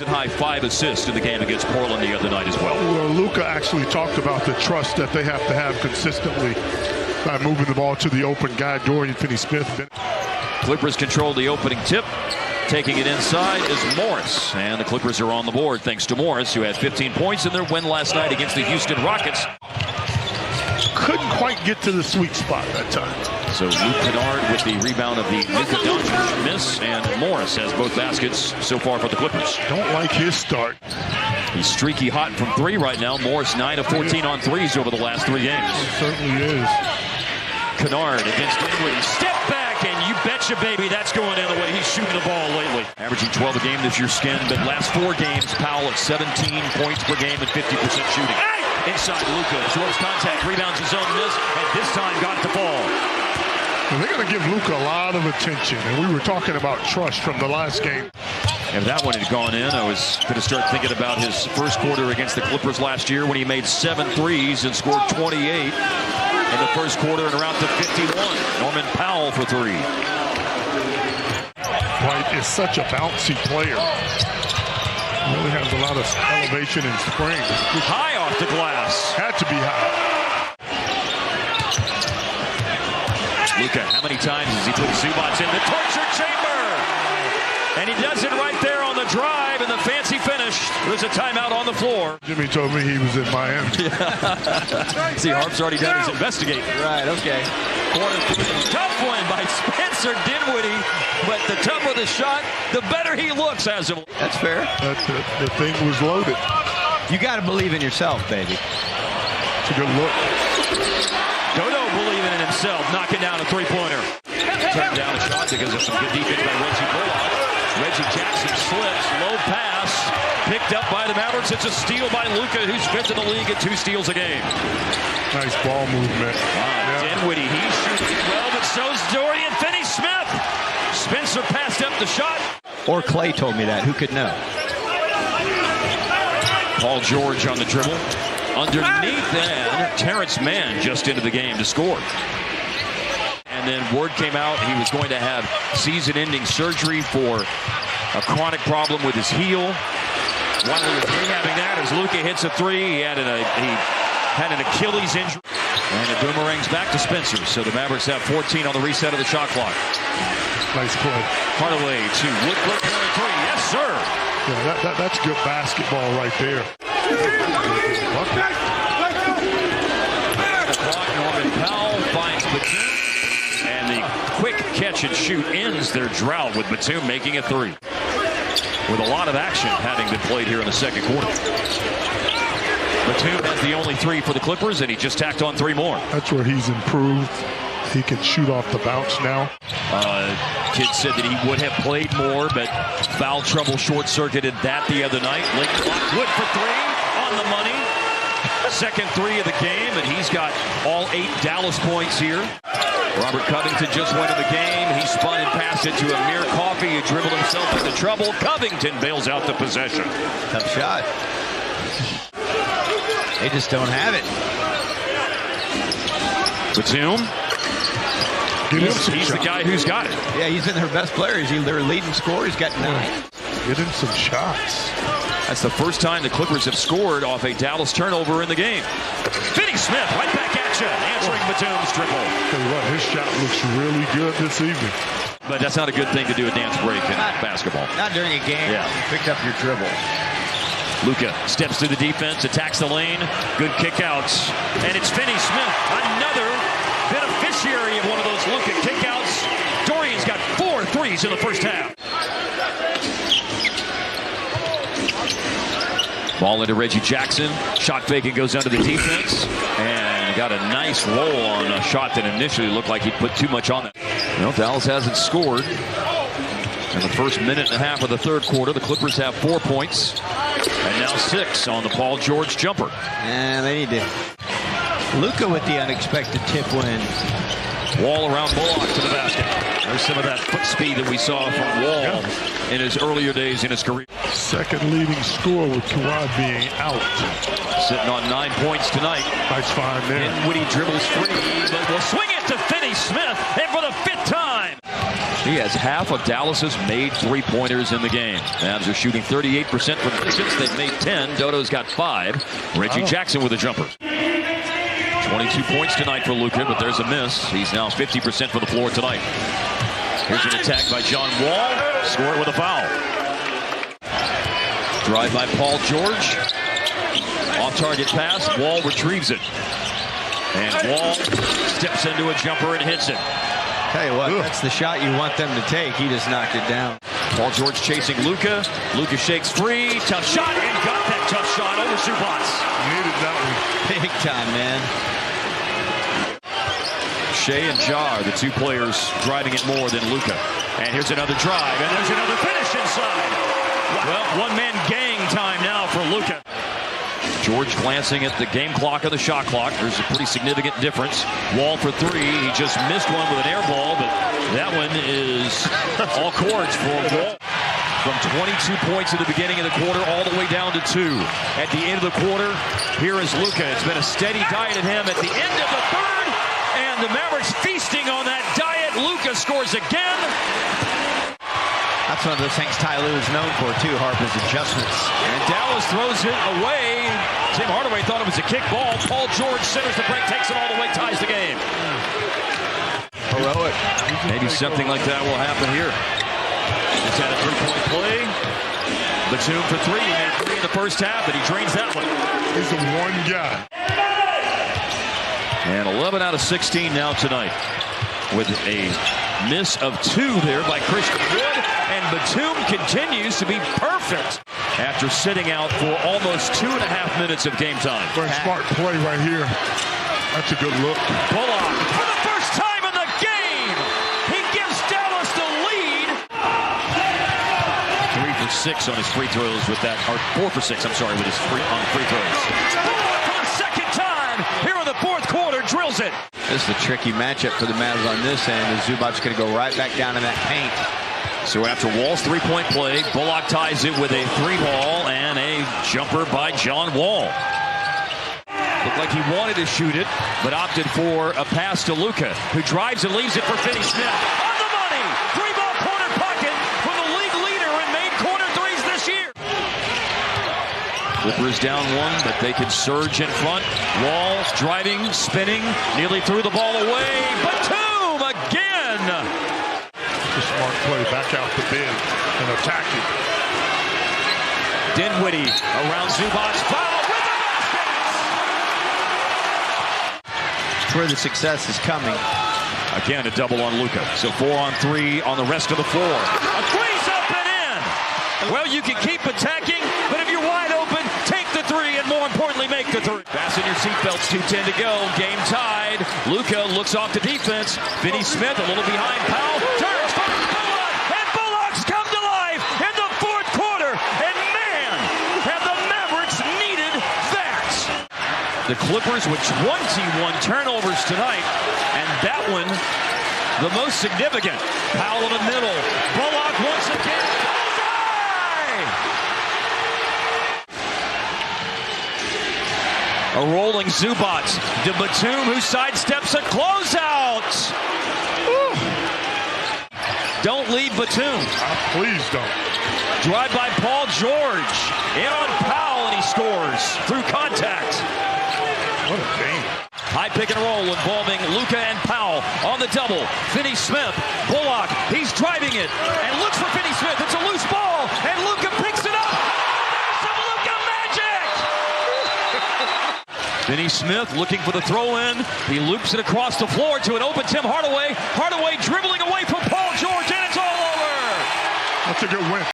High 5 assists in the game against Portland the other night as well. Well, Luka actually talked about the trust that they have to have consistently by moving the ball to the open guy, Dorian Finney-Smith. Clippers control the opening tip. Taking it inside is Morris. And the Clippers are on the board thanks to Morris, who had 15 points in their win last night against the Houston Rockets. Couldn't quite get to the sweet spot that time. So Luke Kennard with the rebound of the Luka Doncic miss, and Morris has both baskets so far for the Clippers. Don't like his start. He's streaky hot from 3 right now. Morris 9 of 14 on threes over the last 3 games. It certainly is. Kennard against Dinwiddie. Step back, and you betcha, baby, that's going in the way he's shooting the ball lately. Averaging 12 a game this year, Skin, but last 4 games, Powell at 17 points per game and 50% shooting. Inside Luka, absorbs contact, rebounds his own miss, and this time got it to fall. Well, they're going to give Luka a lot of attention, and we were talking about trust from the last game. If that one had gone in, I was going to start thinking about his first quarter against the Clippers last year when he made 7 threes and scored 28 in the first quarter and around to 51. Norman Powell for 3. White is such a bouncy player. Really has a lot of elevation and spring. High off the glass. Had to be high. Luka, how many times has he put Zubac in the torture chamber? And he does it right there on the drive and the fancy finish. There's a timeout on the floor. Jimmy told me he was in Miami. See, Harp's already done his investigating. Right, okay. Tough one by Spencer Dinwiddie, but the tougher the shot, the better he looks as of. That's fair. The thing was loaded. You got to believe in yourself, baby. It's a good look. Dodo believing in himself, knocking down a three-pointer. Turned down a shot because of some good defense by Reggie Bullock. Reggie Jackson slips, low pass, picked up by the Mavericks. It's a steal by Luka, who's 5th in the league at 2 steals a game. Nice ball movement. Dinwiddie, he's shooting well, but so's Dorian Finney-Smith. Spencer passed up the shot. Or Clay told me that. Who could know? Paul George on the dribble. Underneath, and Terrence Mann just into the game to score. And then word came out he was going to have season-ending surgery for a chronic problem with his heel. While he was rehabbing that, as Luka hits a 3, he had an Achilles injury. And it boomerangs back to Spencer. So the Mavericks have 14 on the reset of the shot clock. Nice play. Hardaway to Woodford, 23. Yes, sir. Yeah, that's good basketball right there. The clock, Norman Powell finds Batum, and the quick catch and shoot ends their drought with Batum making a 3. With a lot of action having been played here in the second quarter. Batum has the only 3 for the Clippers, and he just tacked on 3 more. That's where he's improved. He can shoot off the bounce now. Kid said that he would have played more, but foul trouble short-circuited that the other night. Late clock, Wood for 3 on the money. Second 3 of the game, and he's got all 8 Dallas points here. Robert Covington just went to the game. He spun and passed it to Amir Coffey, who dribbled himself into trouble. Covington bails out the possession. Tough shot. They just don't have it. Batum. He's the guy who's got it. Yeah, he's been their best player. He's their leading scorer. He's got 9. Get him some shots. That's the first time the Clippers have scored off a Dallas turnover in the game. Finney-Smith right back at you, answering Batum's triple. Tell you what, his shot looks really good this evening. But that's not a good thing to do at dance break in basketball. Not during a game. Yeah. Picked up your dribble. Luka steps through the defense, attacks the lane. Good kickouts. And it's Finney-Smith, another beneficiary of one of those Luka kickouts. Dorian's got 4 threes in the first half. Ball into Reggie Jackson. Shot fake and goes under the defense. And got a nice roll on a shot that initially looked like he put too much on it. Well, Dallas hasn't scored in the first minute and a half of the third quarter. The Clippers have 4 points. And now 6 on the Paul George jumper. And they need to. Luka with the unexpected tip win. Wall around Bullock to the basket. There's some of that foot speed that we saw from Wall in his earlier days in his career. Second leading scorer with Kawhi being out. Sitting on 9 points tonight. Nice find there. Dinwiddie dribbles free, but will swing it to Finney-Smith, and for the 5th time. He has half of Dallas's made three-pointers in the game. Mavs are shooting 38% from distance. They've made 10. Dodo's got 5. Reggie Jackson with a jumper. 22 points tonight for Luka, but there's a miss. He's now 50% from the floor tonight. Here's an attack by John Wall. Score it with a foul. Drive by Paul George. Off-target pass. Wall retrieves it. And Wall steps into a jumper and hits it. Tell you what, that's the shot you want them to take. He just knocked it down. Paul George chasing Luka. Luka shakes free. Tough shot and got that tough shot over Zubac. Needed that one. Big time, man. Shea and Ja are the two players driving it more than Luka. And here's another drive, and there's another finish inside. Well, one-man gang time now for Luka. George glancing at the game clock and the shot clock. There's a pretty significant difference. Wall for 3. He just missed one with an air ball, but that one is all chords for Wall. From 22 points at the beginning of the quarter all the way down to 2. At the end of the quarter, here is Luka. It's been a steady diet at him at the end of the third, and the Mavericks feasting on that diet. Luka scores again. That's one of those things Ty Lue is known for, too, Harper's adjustments. And Dallas throws it away. Tim Hardaway thought it was a kick ball. Paul George centers the break, takes it all the way, ties the game. Heroic. Maybe something like that will happen here. It's had a three-point play. Batum for 3. He made 3 in the first half, and he drains that one. He's the one guy. And 11 out of 16 now tonight, with a miss of 2 there by Christian Wood, and Batum continues to be perfect after sitting out for almost 2.5 minutes of game time. Very smart play right here. That's a good look. Bullock for the first time in the game. He gives Dallas the lead. 3 for 6 on his free throws with that, or 4 for 6, I'm sorry, with his free throws. Bullock for the second time here in the fourth quarter drills it. This is a tricky matchup for the Mavs on this end, as Zubac's going to go right back down in that paint. So after Wall's three-point play, Bullock ties it with a 3-ball and a jumper by John Wall. Looked like he wanted to shoot it, but opted for a pass to Luka, who drives and leaves it for Finney Smith. On the money! 3-ball corner pocket from the league leader in made corner threes this year. Clippers down 1, but they can surge in front. Wall driving, spinning, nearly threw the ball away. Batum again! A smart play, back out the bid and attack it. Dinwiddie around Zubac, foul with the basket! It's where the success is coming. Again, a double on Luka. So 4 on 3 on the rest of the floor. A three's up and in! Well, you can keep attacking, but if you're wide open, take the 3 and more importantly, make the 3. Fasten your seatbelts, 2:10 to go. Game tied. Luka looks off to defense. Finney Smith a little behind Powell. Turns for Bullock, and Bullock's come to life in the fourth quarter. And man, have the Mavericks needed that. The Clippers with 21 turnovers tonight, and that one the most significant. Powell in the middle. Bullock once again. A rolling Zubac to Batum, who sidesteps a closeout. Whew. Don't leave Batum. Please don't. Drive by Paul George. In on Powell, and he scores through contact. What a game. High pick and roll involving Luka and Powell on the double. Finney Smith, Bullock, he's driving it and looks for Finney Smith. It's a loose ball, and Luka picks it up. There's some Luka magic! Finney Smith looking for the throw-in. He loops it across the floor to an open Tim Hardaway. Hardaway dribbling away from Paul George, and it's all over. That's a good win.